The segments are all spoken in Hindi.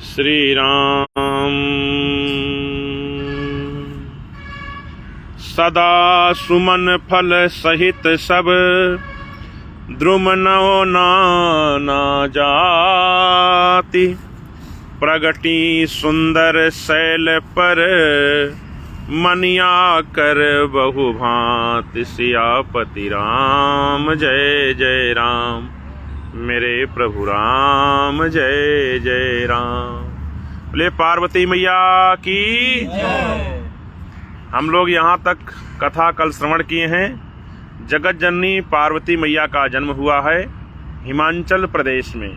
श्री राम सदा सुमन फल सहित सब द्रुम नौ नाना जाति प्रगटी सुंदर शैल पर मनिया कर बहु भांति सियापति राम जय जय राम मेरे प्रभु राम जय जय राम। बोले पार्वती मैया की हम लोग यहाँ तक कथा कल श्रवण किए हैं। जगत जननी पार्वती मैया का जन्म हुआ है हिमाचल प्रदेश में।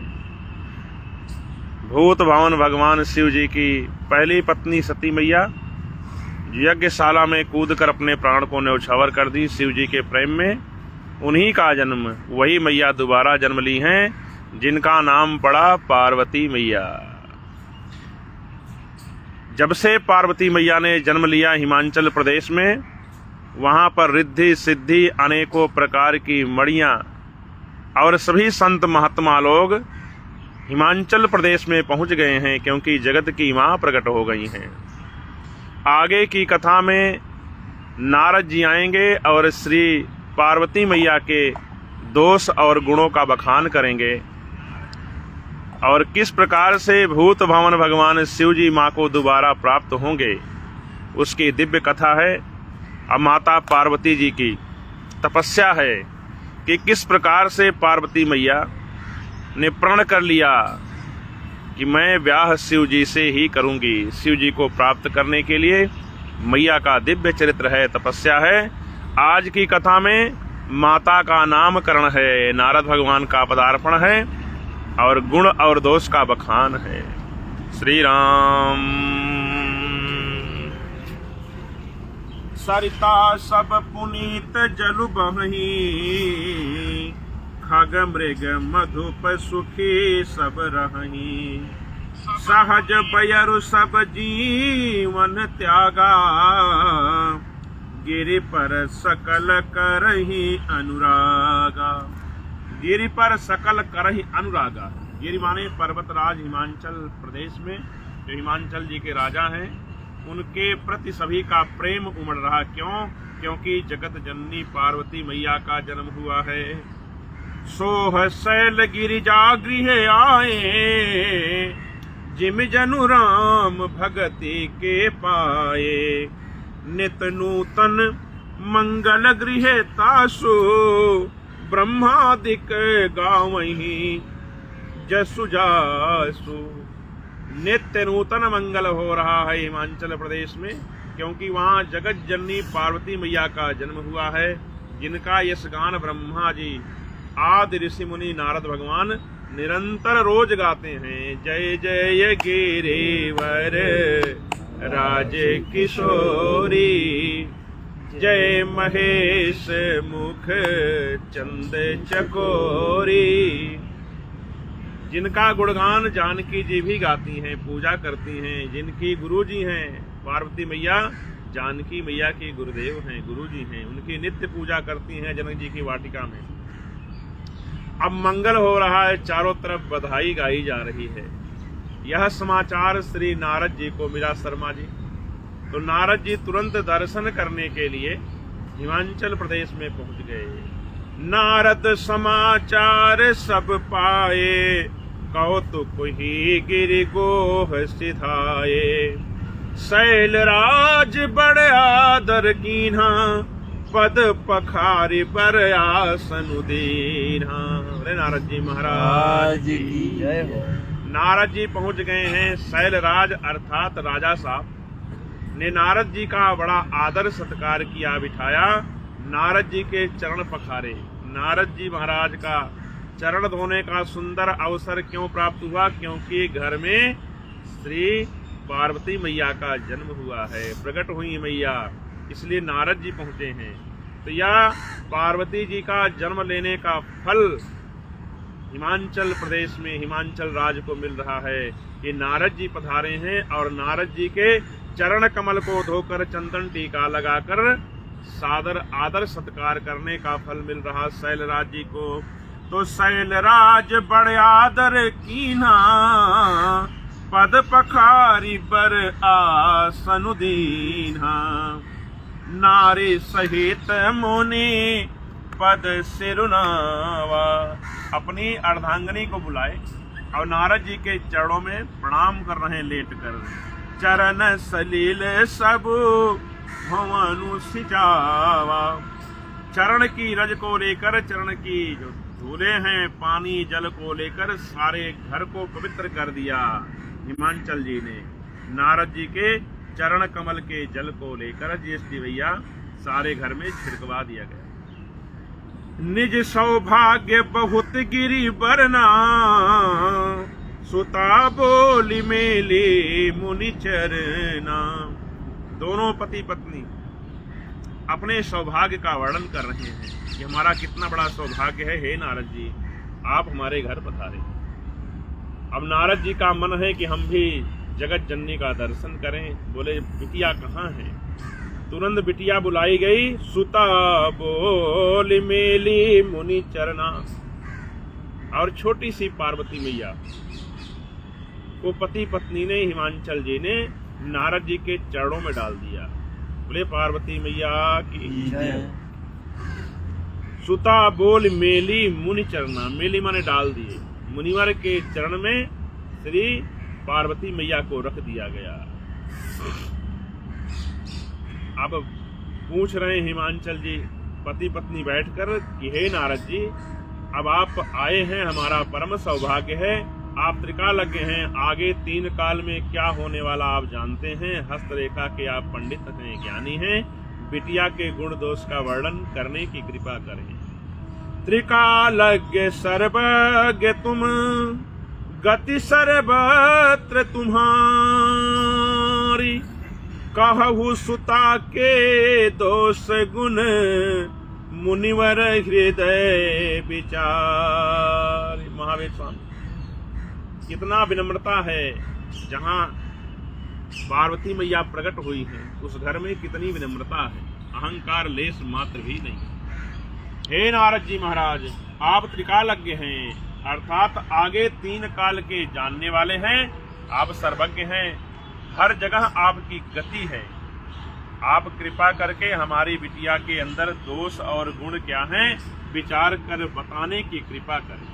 भूत भावन भगवान शिव जी की पहली पत्नी सती मैया यज्ञशाला में कूदकर अपने प्राण को न्यौछावर कर दी शिव जी के प्रेम में। उन्हीं का जन्म वही मैया दोबारा जन्म ली हैं जिनका नाम पड़ा पार्वती मैया। जब से पार्वती मैया ने जन्म लिया हिमाचल प्रदेश में, वहां पर रिद्धि सिद्धि अनेकों प्रकार की मणियां और सभी संत महात्मा लोग हिमाचल प्रदेश में पहुंच गए हैं, क्योंकि जगत की मां प्रकट हो गई हैं। आगे की कथा में नारद जी आएंगे और श्री पार्वती मैया के दोष और गुणों का बखान करेंगे और किस प्रकार से भूत भावन भगवान शिव जी मां को दोबारा प्राप्त होंगे, उसकी दिव्य कथा है। अब माता पार्वती जी की तपस्या है कि किस प्रकार से पार्वती मैया ने प्रण कर लिया कि मैं ब्याह शिव जी से ही करूंगी। शिव जी को प्राप्त करने के लिए मैया का दिव्य चरित्र है, तपस्या है। आज की कथा में माता का नामकरण है, नारद भगवान का पदार्पण है और गुण और दोष का बखान है। श्री राम। सरिता सब पुनीत जलु बहि खग मृग मधुप सुखी सब रहि सहज बयरु सब जीवन त्यागा गिरि पर सकल करहि अनुरागा। गिरि पर सकल करहि अनुरागा। गिरि माने पर्वतराज हिमाचल प्रदेश में जो हिमाचल जी के राजा हैं, उनके प्रति सभी का प्रेम उमड़ रहा। क्यों? क्योंकि जगत जननी पार्वती मैया का जन्म हुआ है। सोह शैल गिरिजा गृह आए जिम जनु राम भगति के पाए नित नूतन मंगल गृह तासु ब्रह्मादिक गावहि जसु जासु। नित्य नूतन मंगल हो रहा है हिमाचल प्रदेश में, क्योंकि वहाँ जगत जननी पार्वती मैया का जन्म हुआ है, जिनका यश गान ब्रह्मा जी आदि ऋषि मुनि नारद भगवान निरंतर रोज गाते हैं। जय जय गिरिवर राज किशोरी जय महेश मुख चंद चकोरी। जिनका गुणगान जानकी जी भी गाती हैं, पूजा करती हैं, जिनकी गुरु जी हैं पार्वती मैया, जानकी मैया के गुरुदेव हैं, गुरु जी हैं, उनकी नित्य पूजा करती हैं जनक जी की वाटिका में। अब मंगल हो रहा है, चारों तरफ बधाई गाई जा रही है। यह समाचार श्री नारद जी को मिला शर्मा जी। तो नारद जी तुरंत दर्शन करने के लिए हिमाचल प्रदेश में पहुंच गए। नारद समाचार सब पाए कौतुक ही गिरि गोह सिधाए शैल राज बड़ आदर कीन्हा पद पखारी पर आसन दीन्हा। नारद जी महाराज की जय हो। नारद जी पहुंच गए हैं। शैलराज अर्थात राजा साहब ने नारद जी का बड़ा आदर सत्कार किया, बिठाया, नारद जी के चरण पखारे। नारद जी महाराज का चरण धोने का सुंदर अवसर क्यों प्राप्त हुआ? क्योंकि घर में श्री पार्वती मैया का जन्म हुआ है, प्रकट हुई मैया, इसलिए नारद जी पहुंचे हैं। तो यह पार्वती जी का जन्म लेने का फल हिमाचल प्रदेश में हिमाचल राज्य को मिल रहा है। ये नारद जी पधारे हैं और नारद जी के चरण कमल को धोकर चंदन टीका लगाकर सादर आदर सत्कार करने का फल मिल रहा शैलराज जी को। तो शैलराज बड़े आदर कीना पद पखारी पर आसन दीन्हा, नारे सहित मुनि पद सिरुनावा। अपनी अर्धांगनी को बुलाए और नारद जी के चरणों में प्रणाम कर रहे हैं लेट कर। चरण सलील सब भवनु सिंचावा। चरण की रज को लेकर, चरण की जो धूले हैं पानी जल को लेकर सारे घर को पवित्र कर दिया हिमांचल जी ने। नारद जी के चरण कमल के जल को लेकर जीएसटी भैया सारे घर में छिड़कवा दिया गया। निज सौभाग्य बहुत गिरी बरना, सुता बोली मेली मुनि चरना। दोनों पति पत्नी अपने सौभाग्य का वर्णन कर रहे हैं कि हमारा कितना बड़ा सौभाग्य है, हे नारद जी आप हमारे घर पधारे। अब नारद जी का मन है कि हम भी जगत जननी का दर्शन करें। बोले बिटिया कहाँ है? तुरंत बिटिया बुलाई गई। सुता बोल मेली मुनि चरना। और छोटी सी पार्वती मैया को पति पत्नी ने, हिमांचल जी ने नारद जी के चरणों में डाल दिया। बोले पार्वती मैया की जय। सुता बोल मेली मुनि चरना। मेली माने डाल दिए। मुनिवर के चरण में श्री पार्वती मैया को रख दिया गया। अब पूछ रहे हिमांचल जी पति पत्नी बैठकर कि हे नारद जी अब आप आए हैं, हमारा परम सौभाग्य है। आप त्रिकालज्ञ हैं, आगे 3 काल में क्या होने वाला आप जानते हैं। हस्तरेखा के आप पंडित हैं, ज्ञानी हैं। बिटिया के गुण दोष का वर्णन करने की कृपा करें। त्रिकालज्ञ सर्वज्ञ तुम, गति सर्वत्र तुम्हारी। कहु सुता के दोष गुण, मुनिवर हृदय विचार। महावीर स्वामी कितना विनम्रता है। जहाँ पार्वती मैया प्रकट हुई है उस घर में कितनी विनम्रता है, अहंकार लेश मात्र भी नहीं। हे नारद जी महाराज आप त्रिकालज्ञ हैं, अर्थात आगे 3 काल के जानने वाले हैं। आप सर्वज्ञ हैं, हर जगह आपकी गति है। आप कृपा करके हमारी बिटिया के अंदर दोष और गुण क्या हैं विचार कर बताने की कृपा करें।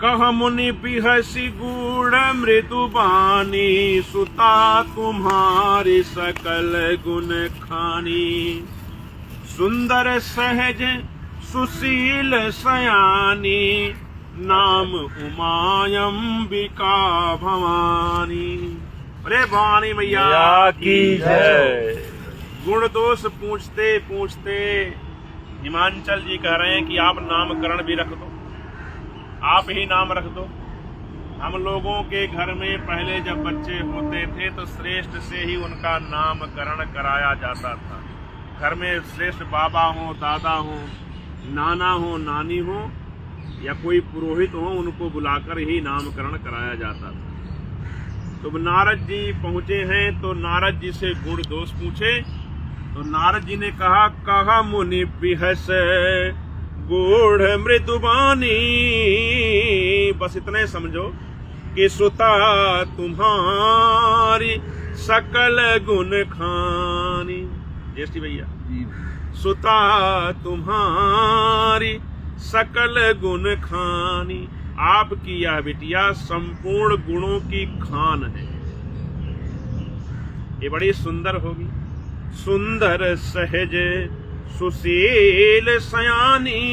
कह मुनि बिहसी गुण मृदु बानी, सुता तुम्हारी सकल गुण खानी। सुंदर सहज सुशील सयानी, नाम उमायंबिका भवानी। अरे भवानी मैया की जय। गुण दोष पूछते पूछते हिमांचल जी कह रहे हैं कि आप नामकरण भी रख दो, आप ही नाम रख दो। हम लोगों के घर में पहले जब बच्चे होते थे तो श्रेष्ठ से ही उनका नामकरण कराया जाता था। घर में श्रेष्ठ बाबा हो, दादा हो, नाना हो, नानी हो या कोई पुरोहित हो, उनको बुलाकर ही नामकरण कराया जाता था। तो नारद जी पहुंचे हैं तो नारद जी से गुण दोष पूछे। तो नारद जी ने कहा कहा मुनि बिहस गुण मृदुबानी। बस इतने समझो कि सुता तुम्हारी सकल गुण खानी। ज्येष्ठी भैया सुता तुम्हारी सकल गुण खानी। आपकी यह बिटिया संपूर्ण गुणों की खान है। ये बड़ी सुंदर होगी। सुंदर सहज सुशील सयानी।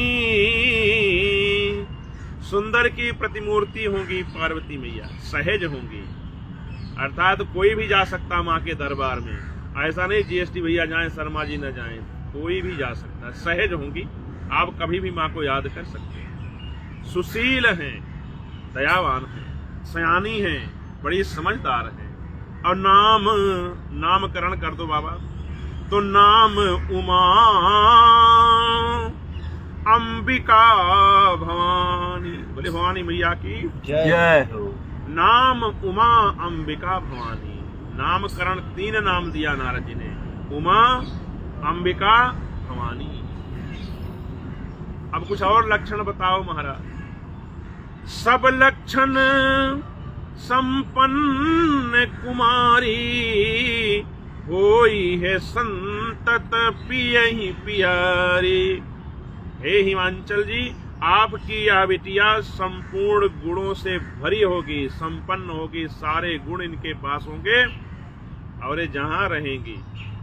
सुंदर की प्रतिमूर्ति होगी पार्वती मैया, सहज होंगी अर्थात कोई भी जा सकता माँ के दरबार में। ऐसा नहीं जीएसटी भैया जाएं, शर्मा जी न जाएं, कोई भी जा सकता। सहज होंगी, आप कभी भी माँ को याद कर सकते हैं। सुशील हैं, दयावान हैं, सयानी हैं, बड़ी समझदार हैं। और नामकरण कर दो बाबा। तो नाम उमा अंबिका भवानी। बोले भवानी मैया की जय हो। नाम उमा अंबिका भवानी। नामकरण 3 नाम दिया नारद जी ने, उमा अंबिका भवानी। अब कुछ और लक्षण बताओ महाराज। सब लक्षण संपन्न कुमारी, होई है संतत पियहि पियारी। हे हिमांचल जी, आपकी यह बिटिया संपूर्ण गुणों से भरी होगी, संपन्न होगी, सारे गुण इनके पास होंगे और ये जहां रहेंगी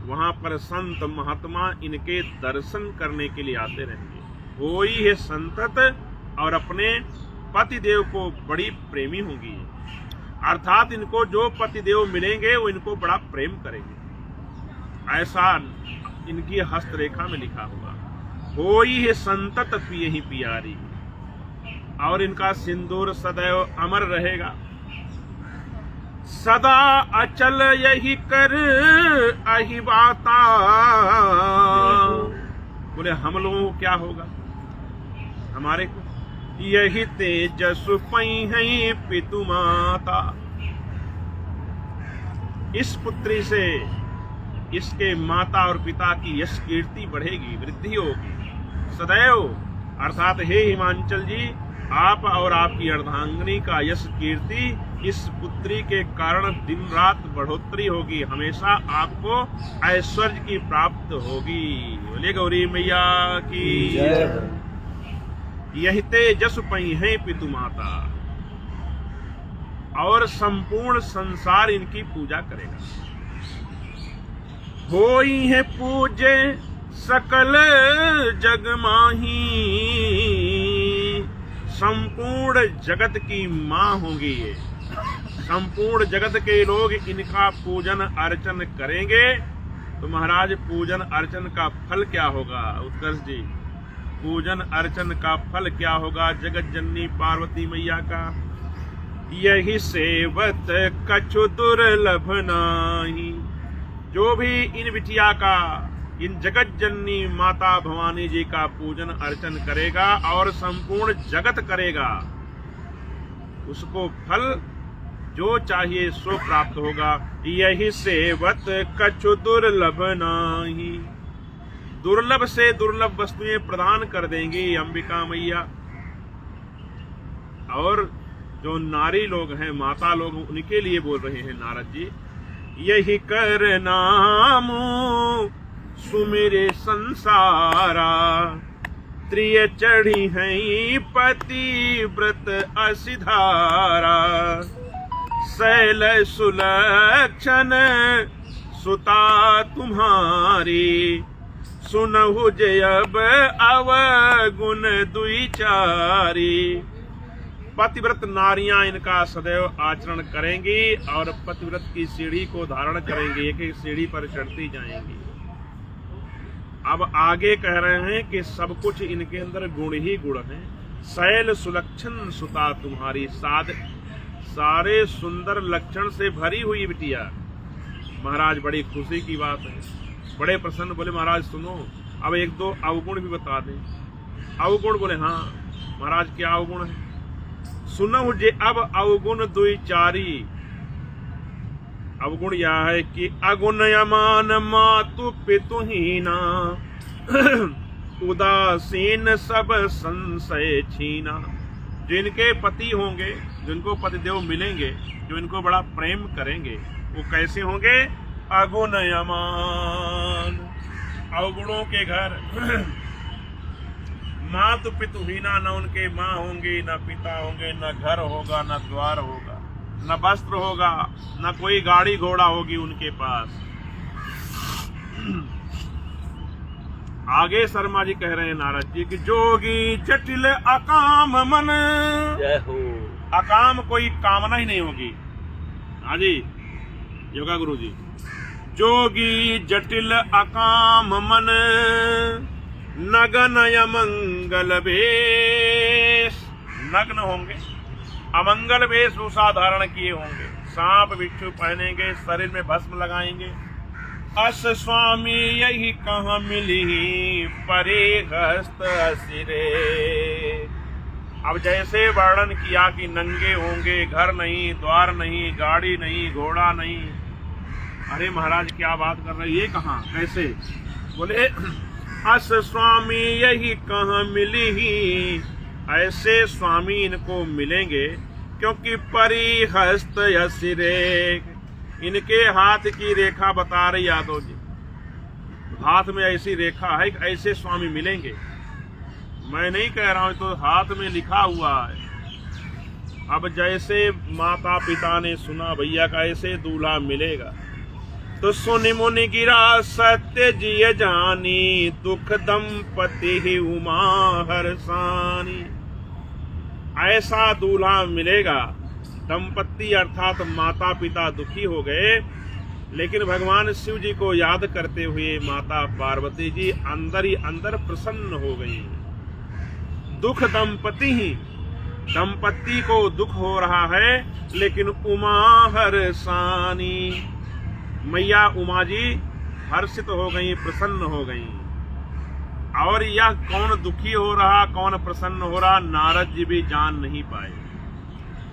वहां पर संत महात्मा इनके दर्शन करने के लिए आते रहेंगे। होई है संतत, और अपने पतिदेव को बड़ी प्रेमी होंगी, अर्थात इनको जो पतिदेव मिलेंगे वो इनको बड़ा प्रेम करेंगे, ऐसा इनकी हस्तरेखा में लिखा होगा। होई है संतत पियहि पियारी, और इनका सिंदूर सदैव अमर रहेगा। सदा अचल यही कर अहि बाता, बोले हम लोगों को क्या होगा, हमारे को यही तेजस पई है पितु माता। इस पुत्री से इसके माता और पिता की यश कीर्ति बढ़ेगी, वृद्धि होगी सदैव। अर्थात हे हिमांचल जी, आप और आपकी अर्धांगिनी का यश कीर्ति इस पुत्री के कारण दिन रात बढ़ोतरी होगी, हमेशा आपको ऐश्वर्य की प्राप्त होगी। बोले गौरी मैया की जय। यही तेजस पई है पितु माता, और संपूर्ण संसार इनकी पूजा करेगा। होई है पूजे सकल जग माही, संपूर्ण जगत की मां होंगी ये, संपूर्ण जगत के लोग इनका पूजन अर्चन करेंगे। तो महाराज पूजन अर्चन का फल क्या होगा उत्कर्ष जी, पूजन अर्चन का फल क्या होगा जगत जननी पार्वती मैया का। यही सेवत कछु दुर्लभ नाही, जो भी इन बिटिया का, इन जगत जननी माता भवानी जी का पूजन अर्चन करेगा और संपूर्ण जगत करेगा, उसको फल जो चाहिए सो प्राप्त होगा। यही सेवत कछु दुर्लभ नाही, दुर्लभ से दुर्लभ वस्तुएं प्रदान कर देंगी अंबिका मैया। और जो नारी लोग हैं, माता लोग, उनके लिए बोल रहे हैं नारद जी, यही कर नाम सुमिरे संसारा, त्रिय चढ़ी है पति व्रत असिधारा, शैल सुलक्षण सुता तुम्हारी, सुनहु जब अवगुण दुईचारी। पतिव्रत नारियां इनका सदैव आचरण करेंगी और पतिव्रत की सीढ़ी को धारण करेंगी, एक एक सीढ़ी पर चढ़ती जाएंगी। अब आगे कह रहे हैं कि सब कुछ इनके अंदर गुण ही गुण है। शैल सुलक्षण सुता तुम्हारी, सारे सुंदर लक्षण से भरी हुई बिटिया। महाराज बड़ी खुशी की बात है, बड़े प्रसन्न। बोले महाराज सुनो, अब एक दो अवगुण भी बता दें। अवगुण? बोले हाँ महाराज क्या अवगुण है? सुनहु जे अब अवगुण दुई चारी। अवगुण यह है कि अगुण यमान मातु पितुहीना, उदासीन सब संशय छीना। जिनके पति होंगे, जिनको पतिदेव मिलेंगे, जो इनको बड़ा प्रेम करेंगे, वो कैसे होंगे? अगुण यमान, अवगुणों के घर। मातु पितुहीना, न उनके माँ होंगे, न पिता होंगे, न घर होगा, न द्वार होगा, न वस्त्र होगा, न कोई गाड़ी घोड़ा होगी उनके पास। आगे शर्मा जी कह रहे हैं नारद जी कि जोगी जटिल अकाम मन। जय हो। अकाम कोई कामना ही नहीं होगी। हाँ जी योगा गुरु जी। जोगी जटिल अकाम मन, नगन अमंगल वेश। नग्न होंगे, अमंगल वेशभूषा धारण किए होंगे, सांप बिच्छू पहनेंगे, शरीर में भस्म लगाएंगे। अस स्वामी यही कहाँ मिली परे हस्त सिरे। अब जैसे वर्णन किया कि नंगे होंगे, घर नहीं, द्वार नहीं, गाड़ी नहीं, घोड़ा नहीं। अरे महाराज क्या बात कर रहे, ये कहाँ कैसे? बोले अस स्वामी यही कहाँ मिली ही। ऐसे स्वामी इनको मिलेंगे क्योंकि परिहस्त यसी रेख, इनके हाथ की रेखा बता रही यादव जी, हाथ में ऐसी रेखा है कि ऐसे स्वामी मिलेंगे। मैं नहीं कह रहा हूं, तो हाथ में लिखा हुआ है। अब जैसे माता पिता ने सुना भैया का ऐसे दूल्हा मिलेगा, तो सुनि मुनि गिरा सत्य जिय जानी, दुख दंपति ही उमा हरसानी। ऐसा दूल्हा मिलेगा। दंपति अर्थात माता पिता दुखी हो गए, लेकिन भगवान शिव जी को याद करते हुए माता पार्वती जी अंदर ही अंदर प्रसन्न हो गई। दुख दंपति ही, दंपति को दुख हो रहा है, लेकिन उमा हरसानी, मैया उमा जी हर्षित हो गई, प्रसन्न हो गई। और यह कौन दुखी हो रहा, कौन प्रसन्न हो रहा, नारद जी भी जान नहीं पाए।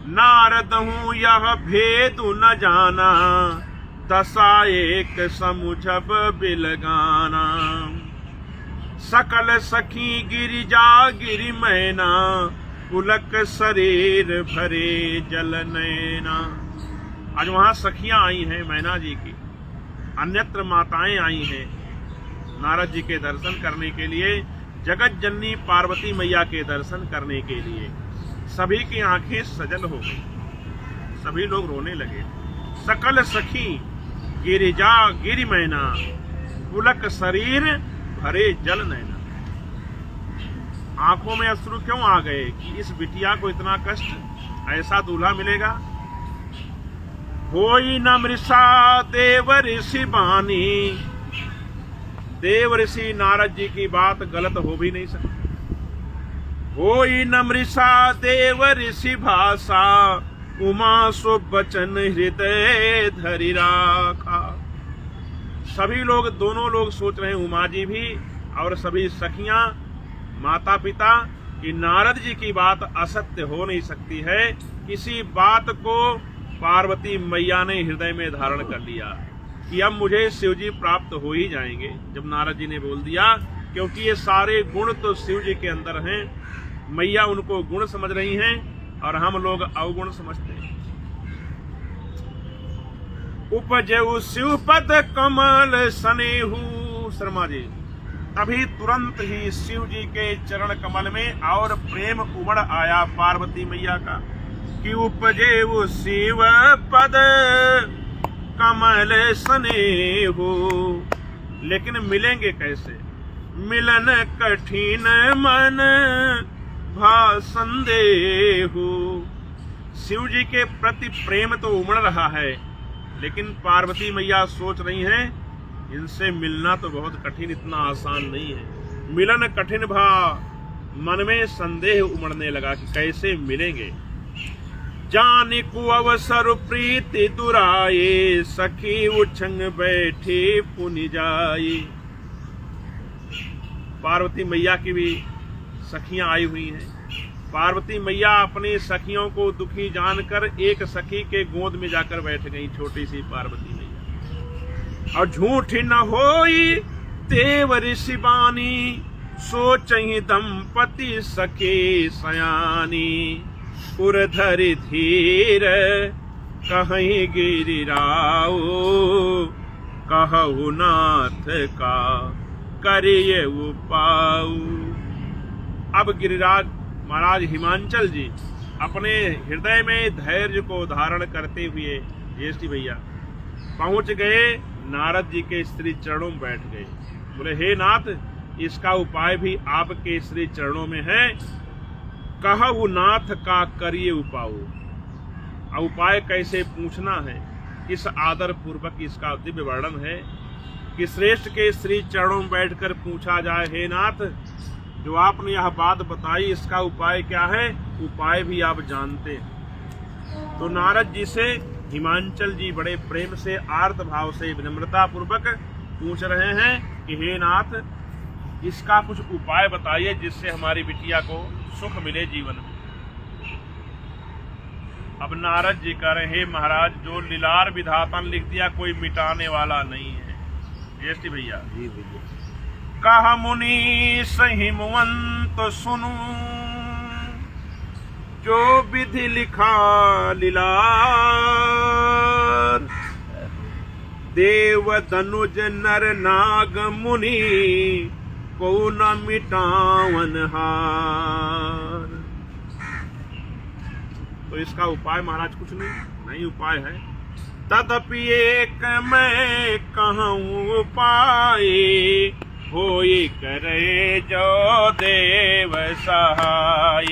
नारद हूं यह भेद न जाना, दशा एक समुझब बिलगाना। सकल सखी गिरिजा गिरि मैना, पुलक शरीर भरे जल नैना। आज वहां सखियां आई हैं मैना जी की, अन्यत्र माताएं आई हैं नारद जी के दर्शन करने के लिए, जगत जननी पार्वती मैया के दर्शन करने के लिए। सभी की आंखें सजल हो गई, सभी लोग रोने लगे। सकल सखी गिरिजा गिरि मैना, पुलक शरीर भरे जल नैना। आंखों में अश्रु क्यों आ गए कि इस बिटिया को इतना कष्ट, ऐसा दूल्हा मिलेगा। होई न मृषा देव ऋषि बानी, देव ऋषि नारद जी की बात गलत हो भी नहीं सकती। होई न मृषा देव ऋषि भाषा, उमा सो बचन हृदय धरि राखा। सभी लोग, दोनों लोग सोच रहे हैं, उमा जी भी और सभी सखियां, माता पिता, कि नारद जी की बात असत्य हो नहीं सकती है। किसी बात को पार्वती मैया ने हृदय में धारण कर लिया कि अब मुझे शिव जी प्राप्त हो ही जाएंगे, जब नारद जी ने बोल दिया, क्योंकि ये सारे गुण तो शिव जी के अंदर हैं। मैया उनको गुण समझ रही हैं और हम लोग अवगुण समझते हैं। उपजेउ शिव पद कमल सनेहू, शर्मा जी, तभी तुरंत ही शिव जी के चरण कमल में और प्रेम उमड़ आया पार्वती मैया का कि उपजेउ शिव पद कमल सनेहू। लेकिन मिलेंगे कैसे, मिलन कठिन मन भा संदेहू। शिव जी के प्रति प्रेम तो उमड़ रहा है, लेकिन पार्वती मैया सोच रही हैं इनसे मिलना तो बहुत कठिन, इतना आसान नहीं है। मिलन कठिन भा, मन में संदेह उमड़ने लगा कि कैसे मिलेंगे। जानी को अवसर प्रीति दुराए, सखी उछंग बैठी पुनि जाई। पार्वती मैया की भी सखियां आई हुई हैं। पार्वती मैया अपनी सखियों को दुखी जानकर एक सखी के गोद में जाकर बैठ गई, छोटी सी पार्वती मैया। और झूठी न होई देव ऋषि बानी, सोचहि दंपति सखे सयानी। पुरधरि धीर कहीं गिरिराओ, कहु नाथ का करिए उपाऊ। अब गिरिराज महाराज हिमांचल जी अपने हृदय में धैर्य को धारण करते हुए ज्येष्ठी भैया पहुंच गए, नारद जी के श्री चरणों में बैठ गए। बोले, हे नाथ, इसका उपाय भी आपके श्री चरणों में है। कहु नाथ का करिए उपाऊ। अब उपाय कैसे पूछना है, किस आदर पूर्वक इसका दिव्य वर्णन है कि श्रेष्ठ के श्री चरणों में बैठकर पूछा जाए, हे नाथ, जो आपने यह बात बताई इसका उपाय क्या है। उपाय भी आप जानते हैं। तो नारद जी से हिमांचल जी बड़े प्रेम से, आर्त भाव से, विनम्रता पूर्वक पूछ रहे हैं कि हे नाथ, इसका कुछ उपाय बताइए जिससे हमारी बिटिया को सुख मिले जीवन में। अब नारद जी कह रहे, हे महाराज, जो लीलार विधाता ने लिख दिया कोई मिटाने वाला नहीं है। ज्येष्ठी भैया जी भैया, कहा मुनि सहिमवंत सुनु, जो विधि लिखा लीलार, देव धनुज नर नाग मुनि को न मिटावन हार। तो इसका उपाय महाराज कुछ नहीं उपाय है। तदपि एक मैं कहूँ उपाय, होई करे जो देव सहाय।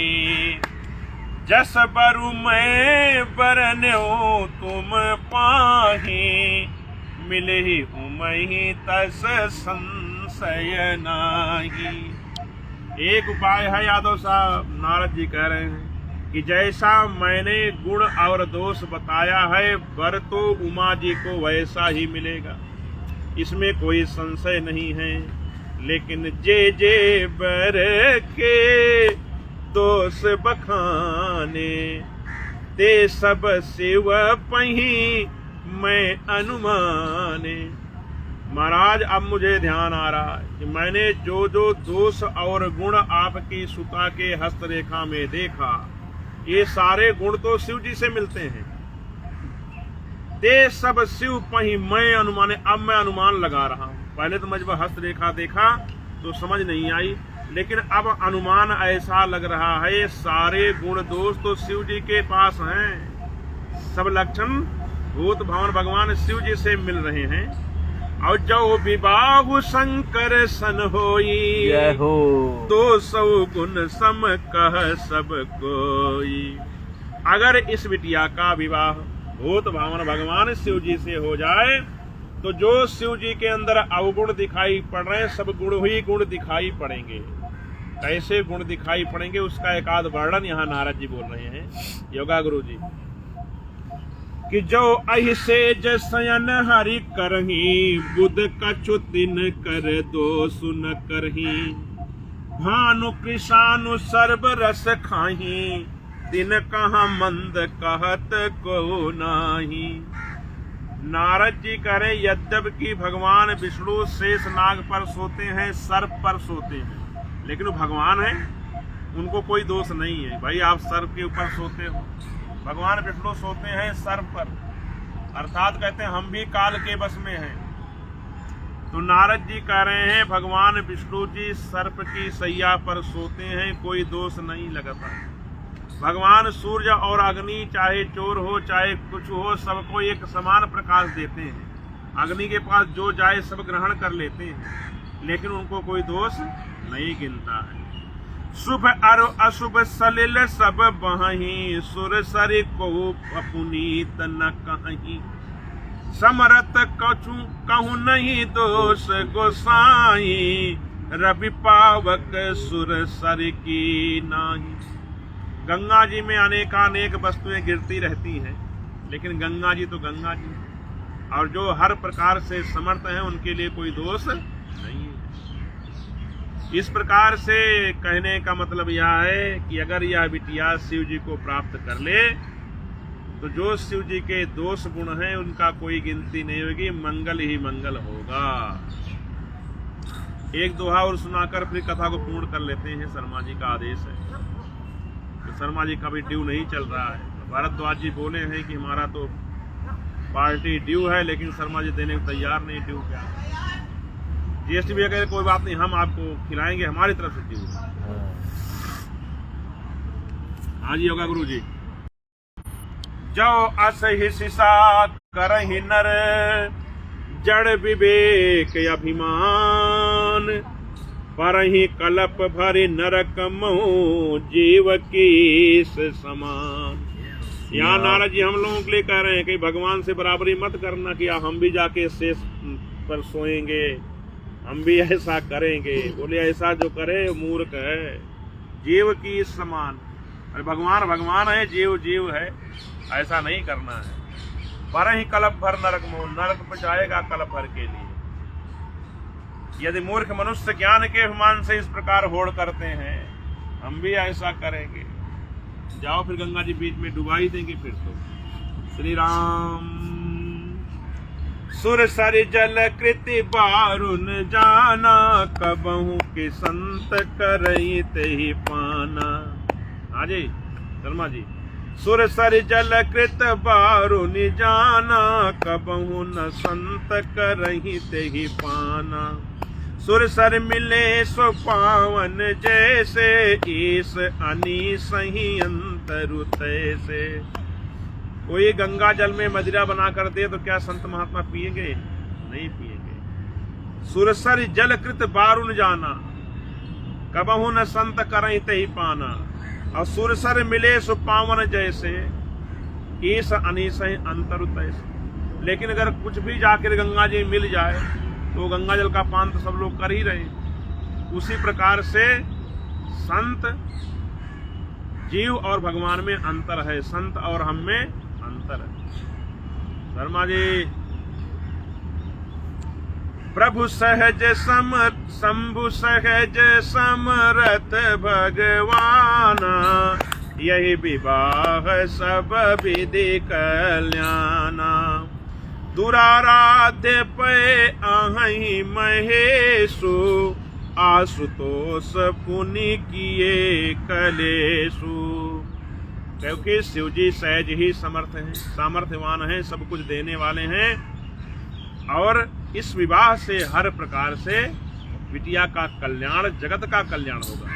जस बरु मैं बरन्यो तुम पाही, मिलहि उमहि तस संशय नाही। एक उपाय है यादव साहब, नारद जी कह रहे हैं कि जैसा मैंने गुण और दोष बताया है, वर तो उमा जी को वैसा ही मिलेगा, इसमें कोई संशय नहीं है। लेकिन जे जे बर के दोष बखाने, ते सब शिव पही मैं अनुमाने। महाराज अब मुझे ध्यान आ रहा है कि मैंने जो जो दोष और गुण आपकी सुता के हस्तरेखा में देखा, ये सारे गुण तो शिव जी से मिलते हैं। ते सब शिव पही मैं अनुमाने, अब मैं अनुमान लगा रहा हूं। पहले तो मैं जब हस्तरेखा देखा तो समझ नहीं आई, लेकिन अब अनुमान ऐसा लग रहा है सारे गुण दोष तो शिव जी के पास हैं। सब लक्षण भूत भवन भगवान शिव जी से मिल रहे हैं। और जो विवाह शंकर सन होई, तो सौ गुण सम कह सब कोई। अगर इस बिटिया का विवाह भूत भावन भगवान शिव जी से हो जाए, तो जो शिव जी के अंदर अवगुण दिखाई पड़ रहे हैं, सब गुण ही गुण दिखाई पड़ेंगे। कैसे गुण दिखाई पड़ेंगे उसका एक आध वर्णन यहाँ नारद जी बोल रहे हैं, योगा गुरु जी, कि जो ऐसे जसयन हरि करही, बुध कछु दिन कर दोष न करही। भानु कृषानु सर्व रस खाही, दिन कहाँ मंद कहत को नाही। नारद जी कह रहे यद्यपि भगवान विष्णु शेष नाग पर सोते हैं, सर्प पर सोते हैं, लेकिन वो भगवान है, उनको कोई दोष नहीं है। भाई आप सर्प के ऊपर सोते हो, भगवान विष्णु सोते हैं सर्प पर, अर्थात कहते हैं हम भी काल के बस में हैं। तो नारद जी कह रहे हैं भगवान विष्णु जी सर्प की सैया पर सोते हैं, कोई दोष नहीं लगता। भगवान सूर्य और अग्नि चाहे चोर हो चाहे कुछ हो, सबको एक समान प्रकाश देते हैं। अग्नि के पास जो जाए सब ग्रहण कर लेते हैं, लेकिन उनको कोई दोष नहीं गिनता है। शुभ और अशुभ सलिल सब बही, सुर सरि को पुनीत न कहीं। समरत कछु कहूँ नहीं दोष गोसाई, रवि पावक सुर सरि की नाही। गंगा जी में अनेकानेक वस्तुएं गिरती रहती हैं, लेकिन गंगा जी तो गंगा जी, और जो हर प्रकार से समर्थ हैं उनके लिए कोई दोष नहीं है। इस प्रकार से कहने का मतलब यह है कि अगर यह बिटिया शिव जी को प्राप्त कर ले, तो जो शिव जी के दोष गुण हैं उनका कोई गिनती नहीं होगी, मंगल ही मंगल होगा। एक दोहा और सुनाकर फिर कथा को पूर्ण कर लेते हैं। शर्मा जी का आदेश है, तो शर्मा जी का भी ड्यू नहीं चल रहा है। भारद्वाज जी बोले हैं कि हमारा तो पार्टी ड्यू है, लेकिन शर्मा जी देने को तैयार नहीं। ड्यू क्या, जीएसटी भी अगर कोई बात नहीं, हम आपको खिलाएंगे, हमारी तरफ से ड्यू। हाँ जी योगा गुरु जी। जो असहि सिसा करहि नर, जड़ विवेक अभिमान। परहि कलप भरि नरक मोह, जीव कीस समान। यहाँ नारद जी हम लोगों के लिए कह रहे हैं कि भगवान से बराबरी मत करना कि हम भी जाके शेष पर सोएंगे, हम भी ऐसा करेंगे। बोले ऐसा जो करे मूर्ख है, जीव की समान। अरे भगवान भगवान है, जीव जीव है, ऐसा नहीं करना है। पर ही कलप भर नरक मोह, नरक पर जाएगा कलप भर के लिए। यदि मूर्ख मनुष्य ज्ञान के अभिमान से इस प्रकार होड़ करते हैं, हम भी ऐसा करेंगे। जाओ फिर गंगा जी बीच में डुबा ही देंगे फिर तो। श्री राम। सुर सरि जल कृति बारुन जाना, कबहू के संत करई ते ही पाना। हाँ जी, शर्मा जी, सुर सर जल कृत बारुन जाना, कबहु न संत करहि तेहि पाना। सुर सर मिले सो पावन जैसे, ईस अनीस ही अंतरु तैसे। कोई गंगा जल में मदिरा बना कर दे तो क्या संत महात्मा पिएंगे? नहीं पिएंगे। सुरसर जल कृत बारुन जाना, कबहु न संत करहि तेहि पाना। और सुरसर मिले सो पावन जैसे, ईस अनीस अंतर तैसे। लेकिन अगर कुछ भी जाकर गंगा जी मिल जाए तो गंगा जल का पान तो सब लोग कर ही रहे। उसी प्रकार से संत, जीव और भगवान में अंतर है, संत और हम में अंतर है। शर्मा जी, प्रभु सहज शंभु सहज समरथ भगवाना, यही विवाह सब विधि कल्याणा। दुराराध्य पे आहहि महेशु, आशुतोष पुनि किए कलेशु। क्योंकि शिव जी सहज ही समर्थ हैं, सामर्थ्यवान हैं, सब कुछ देने वाले हैं। और इस विवाह से हर प्रकार से बिटिया का कल्याण, जगत का कल्याण होगा।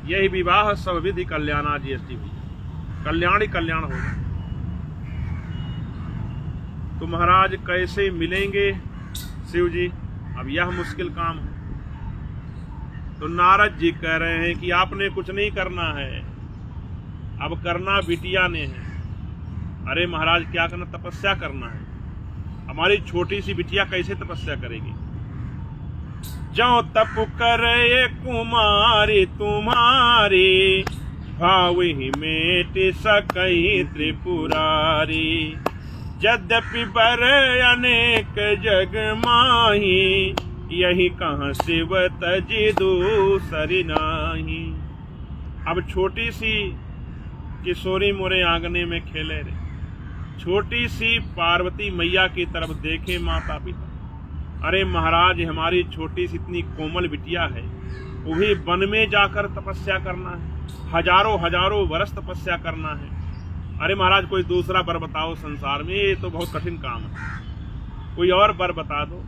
यही विवाह सब विधि कल्याणा जीएसटी हुई, कल्याण ही कल्याण होगा। तो महाराज कैसे मिलेंगे शिव जी? अब यह मुश्किल काम है। तो नारद जी कह रहे हैं कि आपने कुछ नहीं करना है, अब करना बिटिया ने है। अरे महाराज क्या करना? तपस्या करना है। हमारी छोटी सी बिटिया कैसे तपस्या करेगी? जो तप करे कुमारी तुम्हारी, भाव ही मेट सकई त्रिपुरारी। यद्यपि बर अनेक जग माही, यही कहाँ शिव तजी दूसरी नाही। अब छोटी सी किशोरी मोरे आंगने में खेले रे, छोटी सी पार्वती मैया की तरफ देखे माता पिता। अरे महाराज, हमारी छोटी सी इतनी कोमल बिटिया है, वो भी वन में जाकर तपस्या करना है, हजारों हजारों वर्ष तपस्या करना है। अरे महाराज, कोई दूसरा वर बताओ संसार में, ये तो बहुत कठिन काम है, कोई और वर बता दो।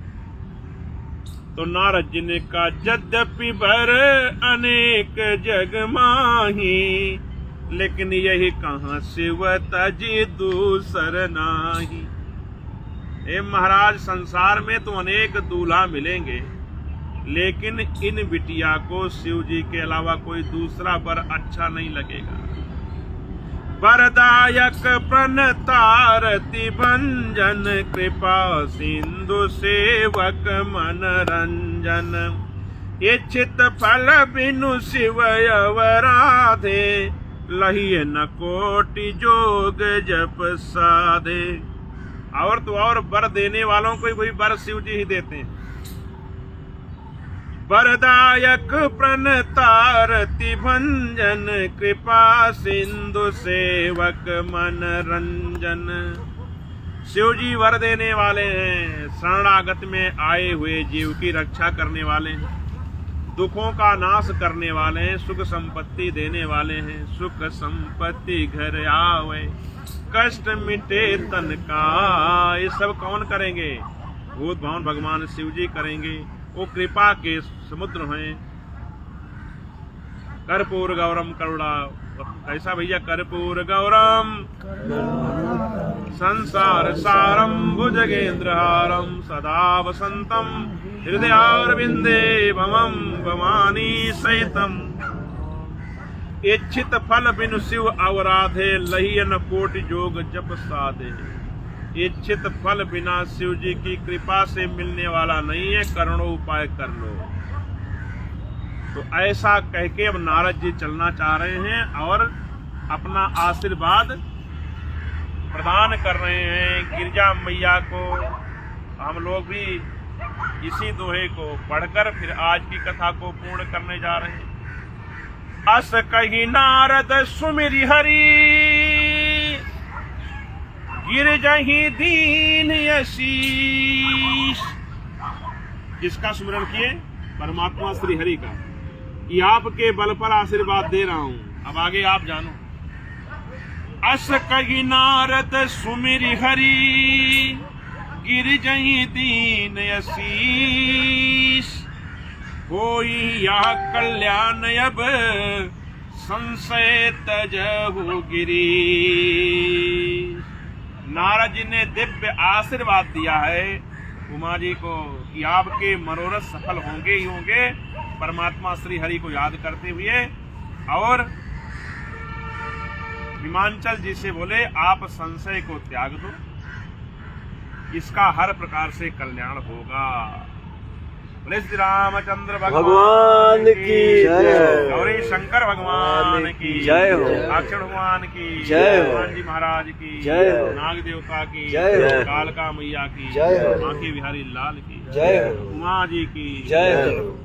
तो नारद जी ने कहा, यद्यपि वर अनेक जग माही, लेकिन यही कहाँ शिव तजी दूसर नाही। ए महाराज, संसार में तो अनेक दूल्हा मिलेंगे, लेकिन इन बिटिया को शिव जी के अलावा कोई दूसरा वर अच्छा नहीं लगेगा। वरदायक प्रणतारति भंजन, कृपा सिंधु सेवक मनरंजन। इच्छित फल बिनु शिव अवराधे, लहिए न कोटि जोग जप साधे। और तो और वर देने वालों को वही वर शिव जी ही देते हैं। वरदायक प्रणतारति भंजन, कृपा सिंधु सेवक मनरंजन। शिव जी वर देने वाले हैं, शरणागत में आए हुए जीव की रक्षा करने वाले हैं, दुखों का नाश करने वाले हैं, सुख संपत्ति देने वाले हैं। सुख संपत्ति घर आवे, कष्ट मिटे तन का। ये सब कौन करेंगे? भूत भावन भगवान शिव जी करेंगे। वो कृपा के समुद्र हैं। कर्पूर गौरम करुणा, कैसा भैया? कर्पूर गौरम संसार सारम भुजगेंद्रहारम, सदा वसंतम हृदयारविंदे भवम भवानी सहितम। इच्छित फल बिनु शिव अवराधे, लहियन कोटि जोग जप साधे। इच्छित फल बिना शिव जी की कृपा से मिलने वाला नहीं है, करोड़ों उपाय कर लो। तो ऐसा कह के अब नारद जी चलना चाह रहे हैं और अपना आशीर्वाद प्रदान कर रहे हैं गिरजा मैया को। हम लोग भी इसी दोहे को पढ़कर फिर आज की कथा को पूर्ण करने जा रहे हैं। अस कही नारद सुमिरि हरि, गिरजहि दीन आशीष। किसका सुमिरन किए? परमात्मा श्री हरि का, कि आपके बल पर आशीर्वाद दे रहा हूं। अब आगे आप जानो। अस कही नारद सुमिरि हरि गिर जहीं दीन असीस कोई या कल्याण अब संशय तजहु गिरी। नारद जी ने दिव्य आशीर्वाद दिया है उमा जी को कि आपके मनोरथ सफल होंगे ही होंगे परमात्मा श्री हरि को याद करते हुए। और हिमांचल जी से बोले आप संशय को त्याग दो, इसका हर प्रकार से कल्याण होगा। बोले श्री रामचंद्र भगवान की जय, गौरी शंकर भगवान की जय हो, अक्षर भगवान की जय, हनुमान जी महाराज की जय, नाग देवता की जय, कालका मैया की जय, बांके बिहारी लाल की जय, उमा जी की जय,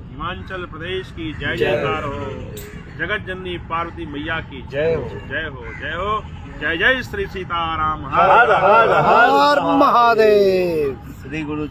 हिमाचल प्रदेश की जय जयकार हो, जगत जननी पार्वती मैया की जय हो, जय हो, जय हो, जय जय श्री सीताराम, हर हर हर महादेव। श्री गुरु